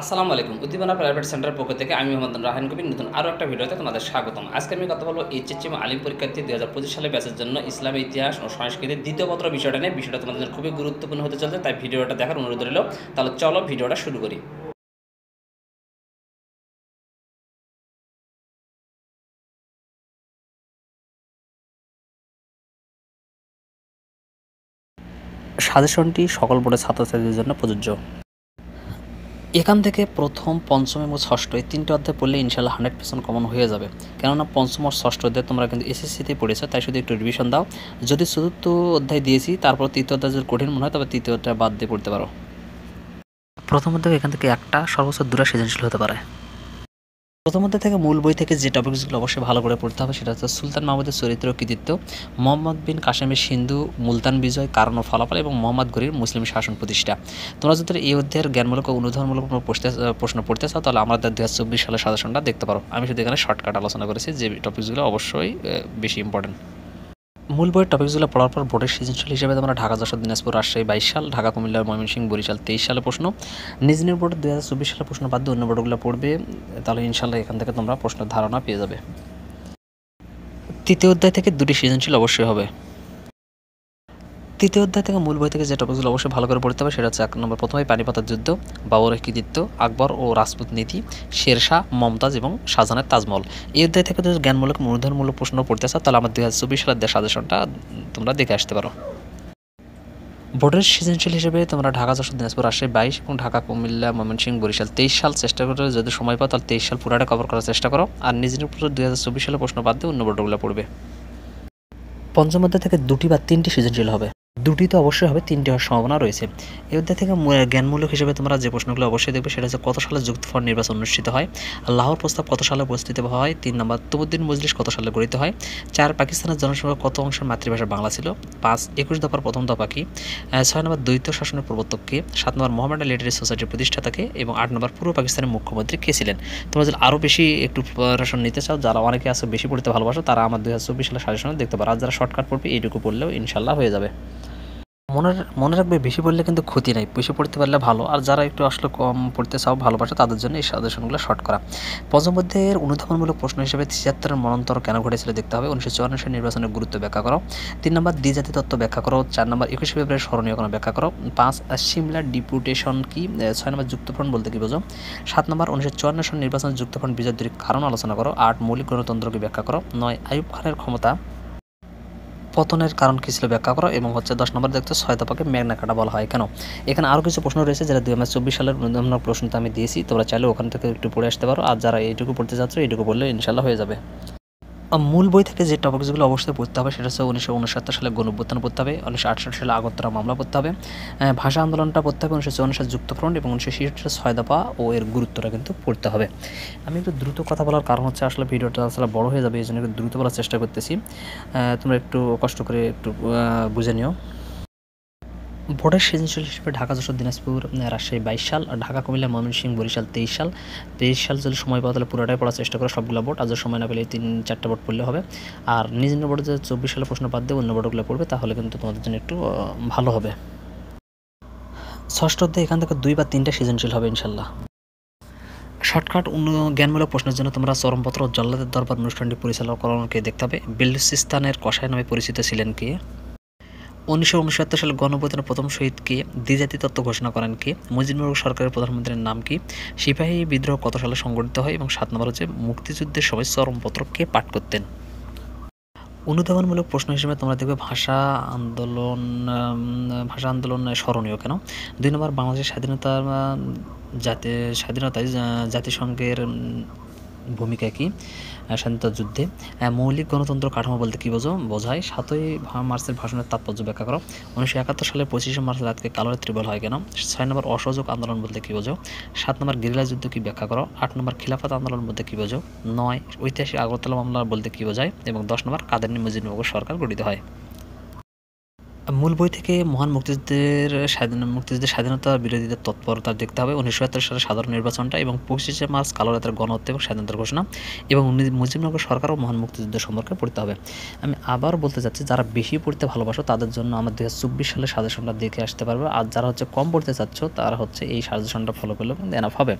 আসসালামু আলাইকুম। উদ্দীপনা প্রাইভেট সেন্টারের পক্ষ থেকে আমি মোহাম্মদ রাহান কবির নতুন আরও একটা ভিডিওতে তোমাদের স্বাগতম। আজকে আমি কথা বলবো এইচএসসি এবং আলিম পরীক্ষার্থী 2025 সালের ব্যাচের জন্য ইসলামী ইতিহাস ও সংস্কৃতির দ্বিতীয় পত্র বিষয়টা নিয়ে। বিষয়টা তোমাদের জন্য খুবই গুরুত্বপূর্ণ হতে চলছে, তাই ভিডিওটা দেখার অনুরোধ রইল। তাহলে চলো ভিডিওটা শুরু করি। সাজেশনটি সকল বোর্ডের ছাত্রছাত্রীদের জন্য প্রযোজ্য। এখান থেকে প্রথম, পঞ্চম এবং ষষ্ঠ এই তিনটে অধ্যায় পড়লে ইনশাল্লাহ 100% কমন হয়ে যাবে। কেননা পঞ্চম আর ষষ্ঠ অধ্যায় তোমরা কিন্তু এসএসসিতে পড়েছো, তাই শুধু একটু রিভিশন দাও। যদি চতুর্থ অধ্যায় দিয়েছি, তারপর তৃতীয় অধ্যায় যদি কঠিন মনে হয় তবে তৃতীয় অধ্যায় বাদ দিয়ে পড়তে পারো। প্রথম অধ্যায় এখান থেকে একটা, সর্বোচ্চ দুটো সৃজনশীল হতে পারে। প্রথম অধ্যায় থেকে মূল বই থেকে যে টপিকসগুলো অবশ্যই ভালো করে পড়তে হবে সেটা হচ্ছে সুলতান মাহমুদের চরিত্র ও কৃতিত্ব, মোহাম্মদ বিন কাসেমের সিন্ধু, মুলতান বিজয়, কারণ ও ফলাফল এবং মোহাম্মদ ঘুরির মুসলিম শাসন প্রতিষ্ঠা। তোমরা যদি এই অধ্যায়ের জ্ঞানমূলক ও অনুধাবনমূলক প্রশ্ন পড়তে চাও তাহলে আমাদের 2024 সালের সাজেশনটা দেখতে পারো। আমি শুধু এখানে শর্টকাট আলোচনা করেছি যে টপিকসগুলো অবশ্যই বেশি ইম্পর্টেন্ট। মূল বইয়ের টপিকসগুলো পড়ার পর বোর্ডের সৃজনশীল হিসেবে তোমরা ঢাকা, যশোর, দিনাজপুর, রাজশাহী 22 সাল, ঢাকা, কুমিল্লা, ময়মনসিংহ, বরিশাল 23 সালে প্রশ্ন, নিজ নিজ বোর্ডের 2024 সালে প্রশ্ন বাদ দিয়ে অন্য বোর্ডগুলো পড়বে। তাহলে ইনশাল্লাহ এখান থেকে তোমরা প্রশ্নের ধারণা পেয়ে যাবে। তৃতীয় অধ্যায় থেকে দুটি সৃজনশীল অবশ্যই হবে। তৃতীয় অধ্যায় থেকে মূল বই থেকে যে টপিকগুলো অবশ্যই ভালো করে পড়তে হবে সেটা হচ্ছে 1 নম্বর প্রথমেই পানিপথের যুদ্ধ, বাবরের কৃতিত্ব, আকবর ও রাজপুত নীতি, শেরশাহ, মমতাজ এবং শাহজাহানের তাজমহল। এই অধ্যায় থেকে যদি জ্ঞানমূলক অনুধাবনমূলক প্রশ্ন পড়তে চাও তাহলে আমার 2024 সালের সাজেশনটা তোমরা দেখে আসতে পারো। বোর্ডের সৃজনশীল হিসেবে তোমরা ঢাকা, যশোর, দিনাজপুর, রাজশাহী 22 এবং ঢাকা, কুমিল্লা, ময়মনসিংহ, বরিশাল 23 সাল চেষ্টা করে যদি সময় পাও তাহলে 23 সাল পুরাটা কভার করার চেষ্টা করো। আর নিজ নিজ 2024 সালে প্রশ্ন বাদ দিয়ে অন্য বোর্ডগুলো পড়বে। পঞ্চম অধ্যায় থেকে দুটি বা তিনটি সৃজনশীল হবে। দুটি তো অবশ্যই হবে, তিনটি হওয়ার সম্ভাবনা রয়েছে। এই অধ্যায় থেকে জ্ঞানমূলক হিসেবে তোমরা যে প্রশ্নগুলো অবশ্যই দেখবে সেটা হচ্ছে কত সালে যুক্তফ্রন্ট নির্বাচন অনুষ্ঠিত হয়, লাহোর প্রস্তাব কত সালে উপস্থিত হয়, 3 নম্বর কুতুবউদ্দিন মজলিস কত সালে গঠিত হয়, 4 পাকিস্তানের জনসংখ্যা কত অংশের মাতৃভাষা বাংলা ছিল, 5 21 দফার প্রথম দফা কি, 6 নম্বর দ্বৈত শাসনের প্রবর্তক কে, 7 নম্বর মোহামেডান লিটারি সোসাইটির প্রতিষ্ঠাতা কে এবং 8 নম্বর পূর্ব পাকিস্তানের মুখ্যমন্ত্রী কে ছিলেন। তোমরা যদি আরও বেশি একটু প্রিপারেশন নিতে চাও, যারা অনেকে আছে বেশি পড়তে ভালোবাসো, তারা আমার 2024 সালের সাজেশনে দেখতে পারো। আর যারা শর্টকাট পড়বে এইটুকু পড়লেও ইনশাল্লাহ হয়ে যাবে। মনে রাখবে বেশি পড়লে কিন্তু ক্ষতি নাই, বেশি পড়তে পারলে ভালো। আর যারা একটু আসলে কম পড়তে চাও, ভালোবাসে, তাদের জন্য এই সাজেশনগুলো শর্ট করা। পঞ্চম অধ্যায়ের অনুধাবনমূলক প্রশ্ন হিসেবে 73-এর মন্বন্তর কেন ঘটেছিল দেখতে হবে। 1954 সালের নির্বাচনের গুরুত্ব ব্যাখ্যা করো। 3 নম্বর দ্বিজাতি তত্ত্ব ব্যাখ্যা করো। 4 নম্বর 21 ফেব্রুয়ারি স্মরণীয় কোনো ব্যাখ্যা করো। 5 সিমলা ডিপুটেশন কি। 6 নম্বর যুক্তফ্রন্ট বলতে কি বোঝো। 7 নম্বর 1954 সালের নির্বাচনের যুক্তফ্রন্ট বিজয় দুটি কারণ আলোচনা করো। 8 মৌলিক গণতন্ত্রকে ব্যাখ্যা করো। 9 আইয়ুব খানের ক্ষমতা পতনের কারণ কী ছিল ব্যাখ্যা করো। এবং 10 নম্বর দেখতে 6 দফাকে ম্যাগনা কার্টা বলা হয় কেন। এখানে আরও কিছু প্রশ্ন রয়েছে যেটা 2024 সালের অনুধাবনমূলক প্রশ্নটা আমি দিয়েছি, তোমরা চাইলে ওখান থেকে একটু পড়ে আসতে পারো। আর যারা এইটুকু পড়তে চাচ্ছ এইটুকু পড়লে ইনশাল্লাহ হয়ে যাবে। মূল বই থেকে যে টপিকসগুলো অবশ্যই পড়তে হবে সেটা হচ্ছে 1969 সালে গণঅভ্যুত্থান পড়তে হবে, 1968 সালে আগরতলা মামলা পড়তে হবে, ভাষা আন্দোলনটা পড়তে হবে, 1954 সালে যুক্তফ্রন্ট এবং 1966 সালে 6 দফা ও এর গুরুত্বটা কিন্তু পড়তে হবে। আমি একটু দ্রুত কথা বলার কারণ হচ্ছে আসলে ভিডিওটা আসলে বড় হয়ে যাবে, এই জন্য একটু দ্রুত বলার চেষ্টা করতেছি। তোমরা একটু কষ্ট করে একটু বুঝে নিও। বোর্ডের সৃজনশীল হিসেবে ঢাকা, যশোর, দিনাজপুর, রাজশাহী 22 সাল, ঢাকা, কুমিল্লা, ময়মনসিংহ, বরিশাল 23 সাল। 23 সাল যদি সময় পাও তাহলে পুরোটাই পড়ার চেষ্টা করো, সবগুলো বোর্ড। আর যদি সময় না পেলে 3-4টা বোর্ড পড়লে হবে। আর নিজ নিজ বোর্ডে যদি 24 সালে প্রশ্ন বাদ দিয়ে অন্য বোর্ডগুলো পড়বে তাহলে কিন্তু তোমাদের জন্য একটু ভালো হবে। ষষ্ঠ অধ্যায় এখান থেকে 2 বা 3টা সৃজনশীল হবে ইনশাল্লাহ। শর্টকাট জ্ঞানমূলক প্রশ্নের জন্য তোমরা চরমপত্র ও জল্লাদের দরবার অনুষ্ঠানটি পরিচালনাকে দেখতে হবে। বেলুচিস্তানের কসাই নামে পরিচিত ছিলেন কে। 1969 সালে গণঅভ্যুত্থানের প্রথম শহীদ কে। দ্বিজাতি তত্ত্ব ঘোষণা করেন কে। মুজিবুর সরকারের প্রধানমন্ত্রীর নাম কি। সিপাহী বিদ্রোহ কত সালে সংগঠিত হয় এবং 7 নম্বর হচ্ছে মুক্তিযুদ্ধের সময় চরমপত্র কে পাঠ করতেন। অনুধাবনমূলক প্রশ্ন হিসেবে তোমরা দেখবে ভাষা আন্দোলন স্মরণীয় কেন। 2 নম্বর বাংলাদেশের স্বাধীনতায় জাতিসংঘের ভূমিকা কী স্বাধীনতা যুদ্ধে। মৌলিক গণতন্ত্র কাঠামো বলতে কী বোঝায়। 7ই মার্চের ভাষণের তাৎপর্য ব্যাখ্যা করো। 1971 সালে 25শে মার্চ রাতকে কালো রাত্রি বলা হয় কেন। 6 নম্বর অসহযোগ আন্দোলন বলতে কী বোঝো। 7 নম্বর গেরিলা যুদ্ধ কি ব্যাখ্যা করো। 8 নম্বর খিলাফত আন্দোলন বলতে কী বোঝো। 9 ঐতিহাসিক আগরতলা মামলা বলতে কী বোঝায়। এবং 10 নম্বর কাদের মুজিবনগর সরকার গঠিত হয়। মূল বই থেকে মহান মুক্তিযুদ্ধের স্বাধীনতা বিরোধীদের তৎপরতা দেখতে হবে, 19৭ সালের সাধারণ নির্বাচনটা এবং 25শে মার্চ কালো রাতের গণহত্যা এবং স্বাধীনতার ঘোষণা এবং মুজিবনগর সরকার ও মহান মুক্তিযুদ্ধ সম্পর্কে পড়তে হবে। আমি আবার বলতে চাচ্ছি, যারা বেশি পড়তে ভালোবাসো তাদের জন্য আমার 2024 সালের সাজেশনটা দেখে আসতে পারবে, আর যারা হচ্ছে কম পড়তে চাচ্ছ তারা হচ্ছে এই সাজেশনটা ফলো করলে এনাফ হবে।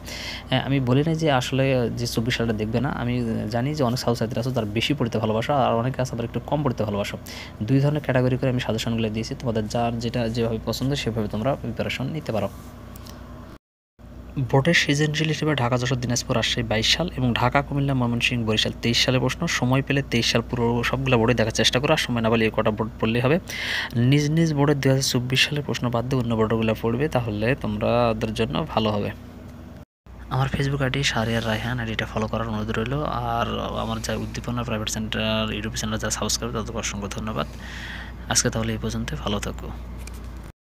আমি বলি না যে আসলে যে 24 সালটা দেখবে না, আমি জানি যে অনেক ছাত্রছাত্রী আছে যারা বেশি পড়তে ভালোবাসো আর অনেকে আছে আবার একটু কম পড়তে ভালোবাসো। দুই ধরনের ক্যাটাগরি করে আমি সাজেশনগুলো দিয়েছি, তোমাদের যার যেটা যেভাবে পছন্দ সেভাবে তোমরা প্রিপারেশন নিতে পারো। বোর্ডের সৃজনশীল হিসেবে ঢাকা, যশোর, দিনাজপুর, রাজশাহী 22 সাল এবং ঢাকা, কুমিল্লা, ময়মনসিংহ, বরিশাল 23 সালের প্রশ্ন। সময় পেলে 23 সাল পুরো সবগুলো বোর্ডে দেখার চেষ্টা করো, আর সময় না পেলে এই কটা বোর্ড পড়লেই হবে। নিজ নিজ বোর্ডের 2024 সালের প্রশ্ন বাদ দিয়ে অন্য বোর্ডগুলো পড়বে, তাহলে তোমাদের জন্য ভালো হবে। আমার ফেসবুক আইডি শাহরিয়ার রায়হান, আইডিটা ফলো করার অনুরোধ রইল। আর আমার যা উদ্দীপনা প্রাইভেট সেন্টার ইউটিউব চ্যানেল যারা সাবস্ক্রাইব তাদেরকে অসংখ্য ধন্যবাদ। আজকে তাহলে এই পর্যন্ত, ভালো থাকো।